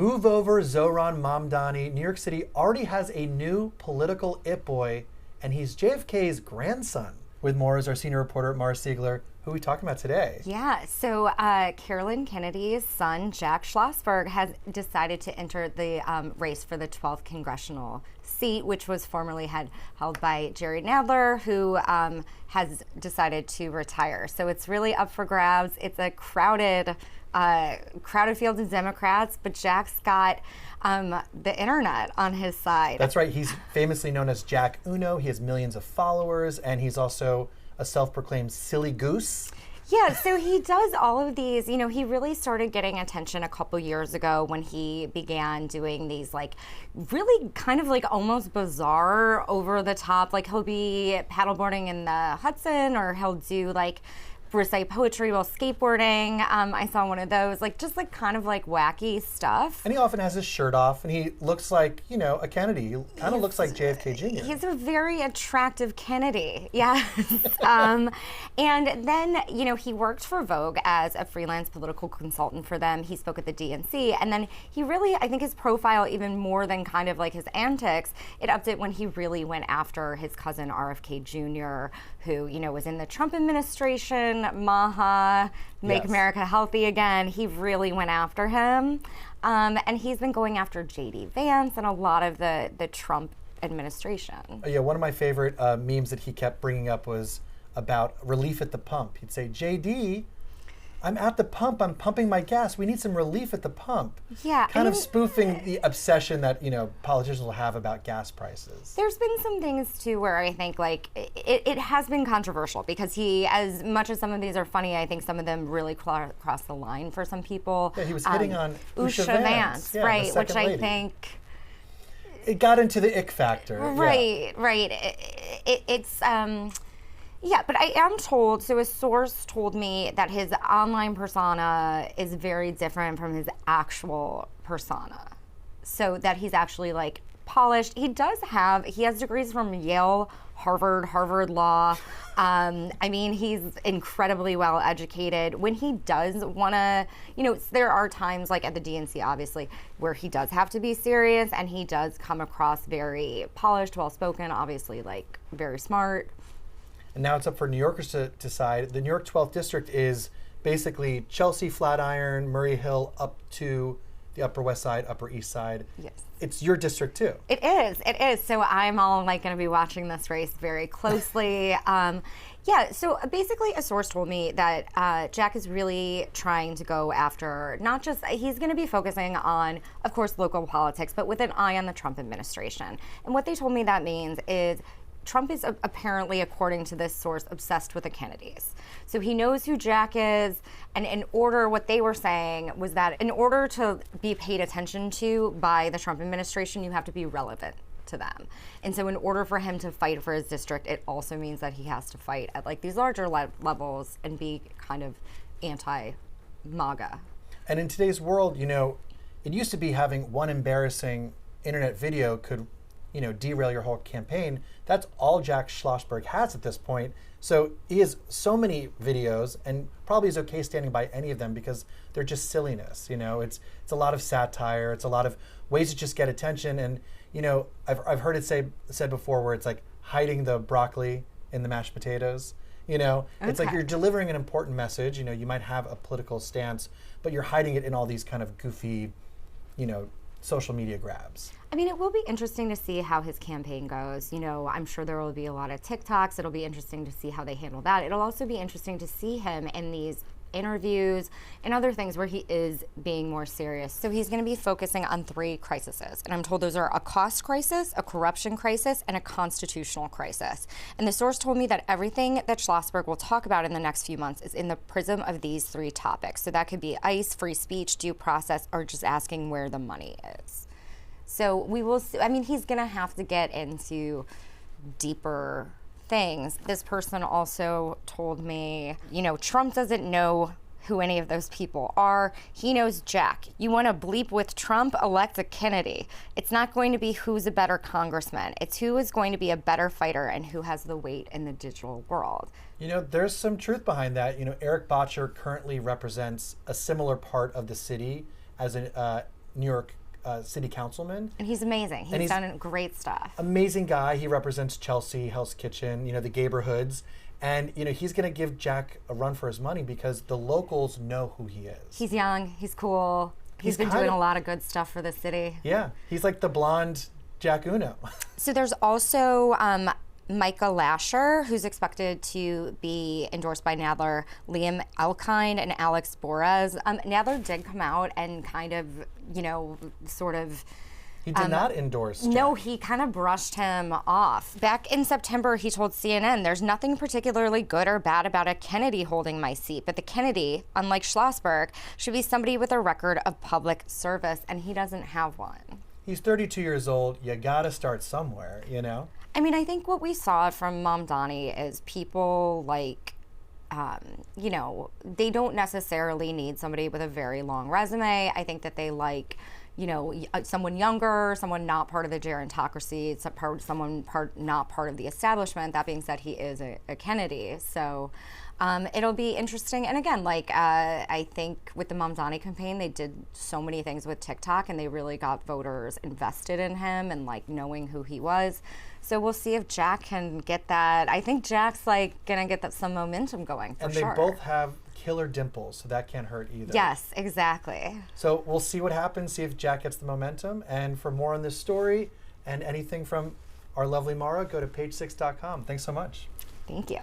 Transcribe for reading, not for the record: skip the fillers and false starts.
Move over, Zohran Mamdani. New York City already has a new political it boy, and he's JFK's grandson. With more is our senior reporter, Mara Siegler. Who are we talking about today? Yeah, so Carolyn Kennedy's son, Jack Schlossberg, has decided to enter the race for the 12th congressional seat, which was formerly held by Jerry Nadler, who has decided to retire. So it's really up for grabs. It's a crowded field of Democrats, but Jack's got the internet on his side. That's right. He's famously known as Jack Uno. He has millions of followers, and he's also a self-proclaimed silly goose. Yeah, so he does all of these, he really started getting attention a couple years ago when he began doing these really kind of almost bizarre, over the top, he'll be paddleboarding in the Hudson, or he'll do recite poetry while skateboarding. I saw one of those, kind of wacky stuff. And he often has his shirt off, and he looks like, a Kennedy. He kind of looks like JFK Jr. He's a very attractive Kennedy, yes. And then, he worked for Vogue as a freelance political consultant for them. He spoke at the DNC, and then he really, I think his profile, even more than kind of his antics, it upped it when he really went after his cousin RFK Jr., who, was in the Trump administration, Maha, Make America Healthy Again. He really went after him. And he's been going after J.D. Vance and a lot of the Trump administration. Yeah, one of my favorite memes that he kept bringing up was about relief at the pump. He'd say, J.D., I'm at the pump, I'm pumping my gas, we need some relief at the pump. Yeah. Kind of spoofing the obsession that, politicians will have about gas prices. There's been some things, too, where I think, it has been controversial because he, as much as some of these are funny, I think some of them really cross the line for some people. Yeah, he was hitting on Usha Vance, yeah, right, which lady. I think... It got into the ick factor. Right, yeah. right. It's... Yeah, but I am told, so a source told me that his online persona is very different from his actual persona. So that he's actually polished. He has degrees from Yale, Harvard Law. He's incredibly well educated. When he does want to, there are times at the DNC, obviously, where he does have to be serious and he does come across very polished, well-spoken, obviously very smart. And now it's up for New Yorkers to decide. The New York 12th District is basically Chelsea, Flatiron, Murray Hill, up to the Upper West Side, Upper East Side. Yes. It's your district, too. It is. So I'm all going to be watching this race very closely. So basically a source told me that Jack is really trying to go after he's going to be focusing on, of course, local politics, but with an eye on the Trump administration. And what they told me that means is Trump is apparently, according to this source, obsessed with the Kennedys. So he knows who Jack is, and what they were saying was that in order to be paid attention to by the Trump administration, you have to be relevant to them. And so in order for him to fight for his district, it also means that he has to fight at these larger levels and be kind of anti-MAGA. And in today's world, it used to be having one embarrassing internet video could derail your whole campaign. That's all Jack Schlossberg has at this point. So he has so many videos, and probably is okay standing by any of them because they're just silliness. It's a lot of satire. It's a lot of ways to just get attention. And I've heard it said before where it's hiding the broccoli in the mashed potatoes. It's you're delivering an important message. You might have a political stance, but you're hiding it in all these kind of goofy, social media grabs. It will be interesting to see how his campaign goes. I'm sure there will be a lot of TikToks. It'll be interesting to see how they handle that. It'll also be interesting to see him in these interviews and other things where he is being more serious. So he's going to be focusing on 3 crises. And I'm told those are a cost crisis, a corruption crisis, and a constitutional crisis. And the source told me that everything that Schlossberg will talk about in the next few months is in the prism of these 3 topics. So that could be ICE, free speech, due process, or just asking where the money is. So we will see. He's going to have to get into deeper things. This person also told me, Trump doesn't know who any of those people are. He knows Jack. You want to bleep with Trump? Elect a Kennedy. It's not going to be who's a better congressman. It's who is going to be a better fighter and who has the weight in the digital world. There's some truth behind that. Eric Botcher currently represents a similar part of the city as New York city councilman. And he's amazing. He's done great stuff. Amazing guy. He represents Chelsea, Hell's Kitchen, the neighborhoods. And, he's going to give Jack a run for his money because the locals know who he is. He's young. He's cool. He's been doing a lot of good stuff for the city. Yeah. He's like the blonde Jack Uno. So there's also Micah Lasher, who's expected to be endorsed by Nadler, Liam Elkind, and Alex Borez. Nadler did come out and kind of, sort of... He did not endorse Jack. No, he kind of brushed him off. Back in September, he told CNN, "There's nothing particularly good or bad about a Kennedy holding my seat, but the Kennedy, unlike Schlossberg, should be somebody with a record of public service," and he doesn't have one. He's 32 years old. You got to start somewhere, I mean, I think what we saw from Mom Donnie is people like, they don't necessarily need somebody with a very long resume. I think that they like, someone younger, someone not part of the gerontocracy, someone not part of the establishment. That being said, he is a Kennedy. So it'll be interesting. And again, I think with the Mamdani campaign, they did so many things with TikTok and they really got voters invested in him and knowing who he was. So we'll see if Jack can get that. I think Jack's gonna get some momentum going for sure. And they both have killer dimples, so that can't hurt either. Yes, exactly. So we'll see what happens, see if Jack gets the momentum. And for more on this story and anything from our lovely Mara, go to page6.com. Thanks so much. Thank you.